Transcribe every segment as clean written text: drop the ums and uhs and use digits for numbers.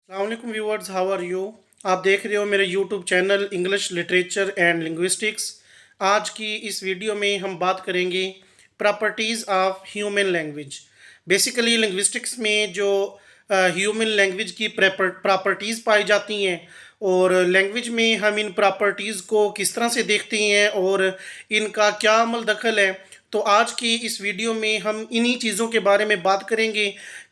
अस्सलाम viewers, how are you. आप देख रहे हो मेरे YouTube channel English literature and linguistics. आज की इस वीडियो में हम बात करेंगे properties of human language. Basically linguistics में जो ह्यूमन लैंग्वेज की प्रॉपर्टीज़ पाई जाती हैं और लैंग्वेज में हम इन प्रॉपर्टीज़ को किस तरह से देखते हैं और इनका क्या अमल दखल है। तो आज की इस वीडियो में हम इन्हीं चीज़ों के बारे में बात करेंगे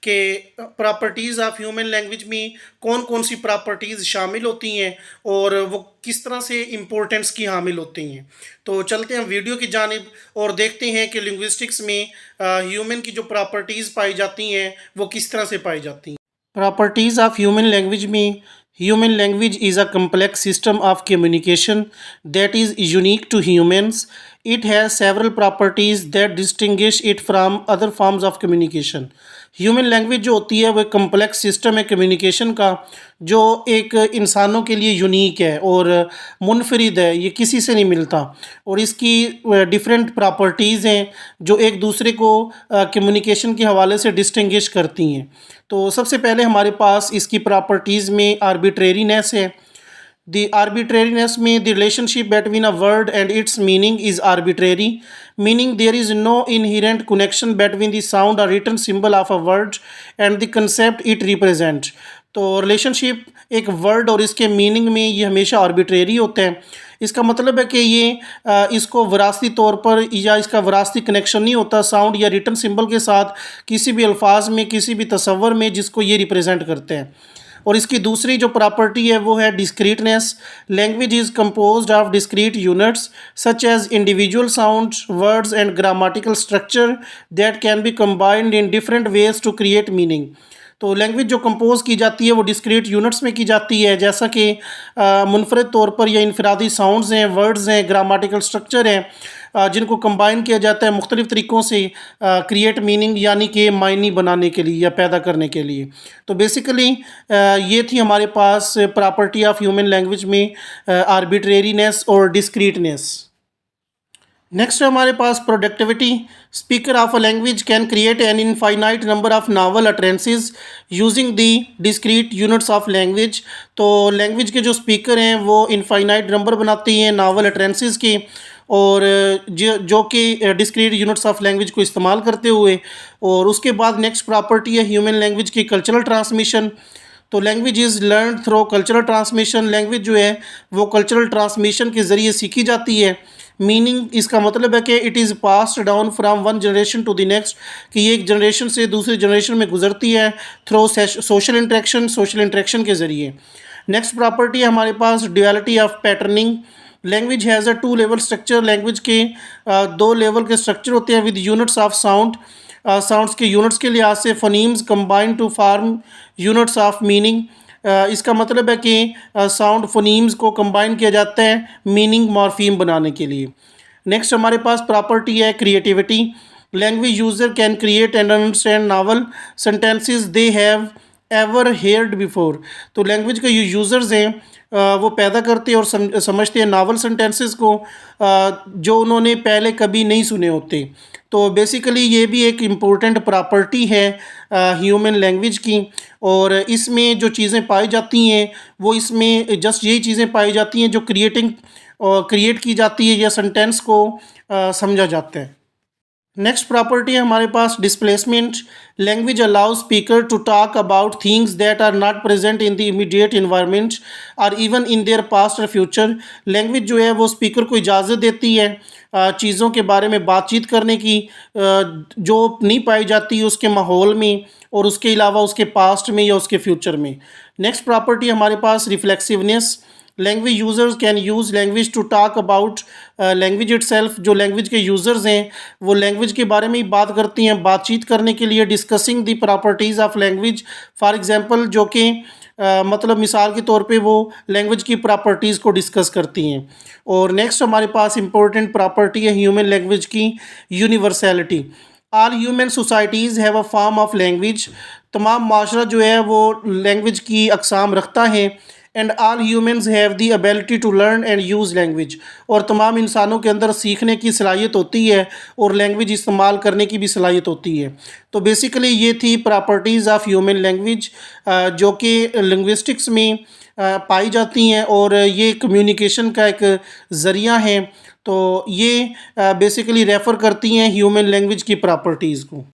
कि प्रॉपर्टीज़ ऑफ ह्यूमन लैंग्वेज में कौन कौन सी प्रॉपर्टीज़ शामिल होती हैं और वो किस तरह से इम्पोर्टेंस की हामिल होती हैं। तो चलते हैं वीडियो की जानिब और देखते हैं कि लिंग्विस्टिक्स में ह्यूमन की जो प्रॉपर्टीज़ पाई जाती हैं वो किस तरह से पाई जाती हैं। प्रॉपर्टीज़ ऑफ ह्यूमन लैंग्वेज में human language is a complex system of communication that is unique to humans. It has several properties that distinguish it from other forms of communication. Human language जो होती है वो एक complex system है communication का, जो एक इंसानों के लिए यूनिक है और मुनफरिद है, ये किसी से नहीं मिलता। और इसकी डिफरेंट प्रॉपर्टीज़ हैं जो एक दूसरे को कम्युनिकेशन के हवाले से डिस्टिंग्विश करती हैं। तो सबसे पहले हमारे पास इसकी प्रॉपर्टीज़ में आर्बिट्रेरीनेस है। The arbitrariness में the relationship between a word and its meaning is arbitrary, meaning there is no inherent connection between the sound or written symbol of a word and the concept it represents. तो relationship एक word और इसके meaning में ये हमेशा arbitrary होते हैं। इसका मतलब है कि ये इसको विरासती तौर पर या इसका विरासती कनेक्शन नहीं होता साउंड या रिटन सिंबल के साथ किसी भी अल्फाज में, किसी भी तसव्वुर में जिसको ये रिप्रेजेंट करते हैं। और इसकी दूसरी जो प्रॉपर्टी है वो है discreteness. Language is composed of discrete units such as individual sounds, words and grammatical structure that can be combined in different ways to create meaning. तो लैंग्वेज जो कंपोज की जाती है वो डिस्क्रीट यूनिट्स में की जाती है, जैसा कि मुनफरद तौर पर या इनफरादी साउंड्स हैं, वर्ड्स हैं, ग्रामेटिकल स्ट्रक्चर हैं, जिनको कंबाइन किया जाता है मुख्तलिफ़ तरीक़ों से क्रिएट मीनिंग यानी कि मायनी बनाने के लिए या पैदा करने के लिए। तो बेसिकली ये थी हमारे पास प्रॉपर्टी ऑफ ह्यूमन लैंग्वेज में आर्बिट्रेरीनेस और डिस्क्रीटनेस। नेक्स्ट है हमारे पास productivity. Speaker of a language can create an infinite number of novel utterances using the discrete units of language. तो लैंग्वेज के जो स्पीकर हैं वो इनफाइनाइट नंबर बनाते हैं नावल अटरेंसेस के, और जो कि डिस्क्रीट यूनिट्स ऑफ लैंग्वेज को इस्तेमाल करते हुए। और उसके बाद नेक्स्ट प्रॉपर्टी है ह्यूमन लैंग्वेज की कल्चरल ट्रांसमिशन। तो language is learn through cultural transmission. Language जो है वो कल्चरल ट्रांसमिशन के ज़रिए सीखी जाती है। मीनिंग इसका मतलब है कि it is passed down from one generation to the next, कि ये एक जनरेशन से दूसरी जनरेशन में गुजरती है थ्रो सोशल इंट्रैक्शन के ज़रिए। नेक्स्ट प्रॉपर्टी है हमारे पास duality of patterning. Language has a two level structure. Language के दो लेवल के स्ट्रक्चर होते हैं with units of sound. Sounds के यूनिट्स के लिहाज से phonemes combine to form units of meaning. इसका मतलब है कि साउंड फोनीम्स को कंबाइन किया जाता है मीनिंग मॉर्फीम बनाने के लिए। नेक्स्ट हमारे पास प्रॉपर्टी है creativity. Language user can create and understand novel sentences they have ever heard before. तो लैंग्वेज के यूज़र्स हैं वो पैदा करते हैं और समझते हैं नावल सेंटेंसेस को जो उन्होंने पहले कभी नहीं सुने होते। तो बेसिकली ये भी एक इम्पोर्टेंट प्रॉपर्टी है ह्यूमन लैंग्वेज की, और इसमें जो चीज़ें पाई जाती हैं वो इसमें जस्ट यही चीज़ें पाई जाती हैं जो क्रिएट की जाती है या सेंटेंस को समझा जाता है। नेक्स्ट प्रॉपर्टी है हमारे पास displacement. Language allows speaker to talk about things that are not present in the immediate environment और इवन इन देयर पास्ट और फ्यूचर। लैंग्वेज जो है वो स्पीकर को इजाज़त देती है चीज़ों के बारे में बातचीत करने की जो नहीं पाई जाती उसके माहौल में और उसके अलावा उसके पास्ट में या उसके फ्यूचर में। नेक्स्ट प्रॉपर्टी हमारे पास reflexiveness. Language users can use language to talk about language itself. जो लैंग्वेज के यूज़र्स हैं वो लैंग्वेज के बारे में ही बात करती हैं बातचीत करने के लिए। Discussing the properties of language for example, जो कि मतलब मिसाल के तौर पे वो लैंग्वेज की प्रॉपर्टीज़ को डिस्कस करती हैं। और नेक्स्ट हमारे पास इंपॉर्टेंट प्रॉपर्टी है ह्यूमन लैंग्वेज की universality. All human societies have a form of language. तमाम माशरा जो है वो लैंग्वेज की अकसाम रखता है and all humans have the ability to learn and use language, और तमाम इंसानों के अंदर सीखने की सलाहियत होती है और लैंग्वेज इस्तेमाल करने की भी सलाहियत होती है। तो बेसिकली ये थी प्रॉपर्टीज़ ऑफ ह्यूमन लैंग्वेज, जो कि लिंग्विस्टिक्स में पाई जाती हैं, और ये कम्युनिकेशन का एक ज़रिया है। तो ये बेसिकली रेफ़र करती हैं ह्यूमन लैंग्वेज की प्रॉपर्टीज़ को।